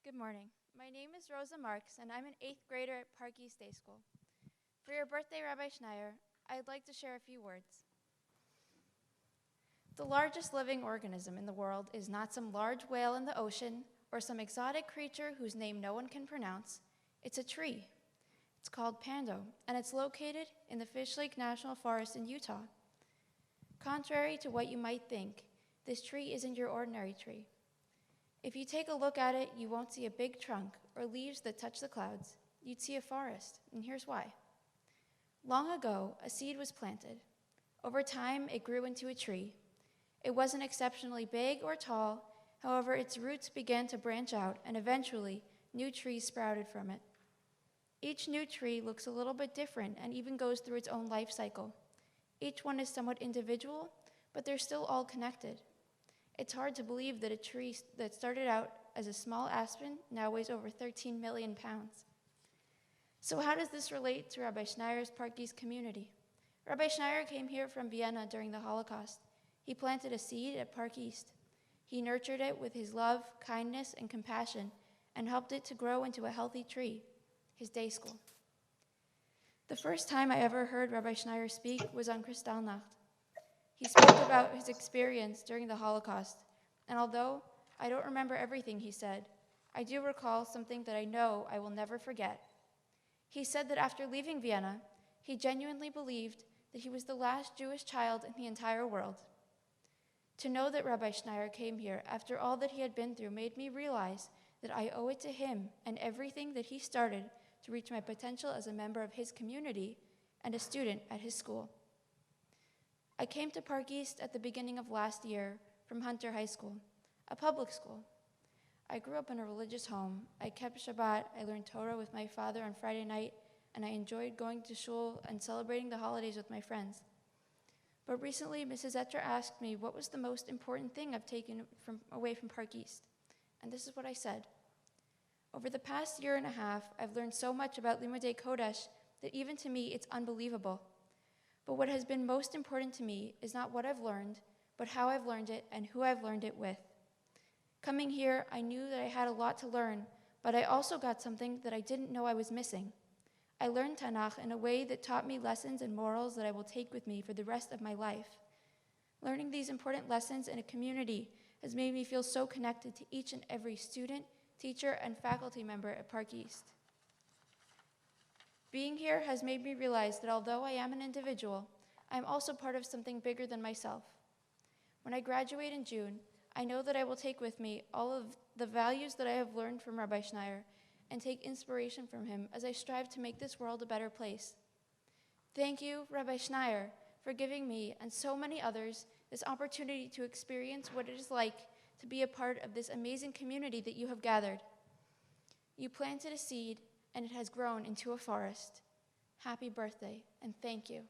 Good morning. My name is Rosa Marks, and I'm an 8th grader at Park East Day School. For your birthday, Rabbi Schneier, I'd like to share a few words. The largest living organism in the world is not some large whale in the ocean or some exotic creature whose name no one can pronounce. It's a tree. It's called Pando, and it's located in the Fish Lake National Forest in Utah. Contrary to what you might think, this tree isn't your ordinary tree. If you take a look at it, you won't see a big trunk or leaves that touch the clouds. You'd see a forest, and here's why. Long ago, a seed was planted. Over time, it grew into a tree. It wasn't exceptionally big or tall. However, its roots began to branch out, and eventually, new trees sprouted from it. Each new tree looks a little bit different and even goes through its own life cycle. Each one is somewhat individual, but they're still all connected. It's hard to believe that a tree that started out as a small aspen now weighs over 13 million pounds. So how does this relate to Rabbi Schneier's Park East community? Rabbi Schneier came here from Vienna during the Holocaust. He planted a seed at Park East. He nurtured it with his love, kindness, and compassion, and helped it to grow into a healthy tree, his day school. The first time I ever heard Rabbi Schneier speak was on Kristallnacht. He spoke about his experience during the Holocaust, and although I don't remember everything he said, I do recall something that I know I will never forget. He said that after leaving Vienna, he genuinely believed that he was the last Jewish child in the entire world. To know that Rabbi Schneier came here after all that he had been through made me realize that I owe it to him and everything that he started to reach my potential as a member of his community and a student at his school. I came to Park East at the beginning of last year from Hunter High School, a public school. I grew up in a religious home. I kept Shabbat, I learned Torah with my father on Friday night, and I enjoyed going to shul and celebrating the holidays with my friends. But recently, Mrs. Etter asked me what was the most important thing I've taken away from Park East, and this is what I said. Over the past year and a half, I've learned so much about Limudei Kodesh that even to me, it's unbelievable. But what has been most important to me is not what I've learned, but how I've learned it and who I've learned it with. Coming here, I knew that I had a lot to learn, but I also got something that I didn't know I was missing. I learned Tanakh in a way that taught me lessons and morals that I will take with me for the rest of my life. Learning these important lessons in a community has made me feel so connected to each and every student, teacher, and faculty member at Park East. Being here has made me realize that although I am an individual, I am also part of something bigger than myself. When I graduate in June, I know that I will take with me all of the values that I have learned from Rabbi Schneier and take inspiration from him as I strive to make this world a better place. Thank you, Rabbi Schneier, for giving me and so many others this opportunity to experience what it is like to be a part of this amazing community that you have gathered. You planted a seed, and it has grown into a forest. Happy birthday, and thank you.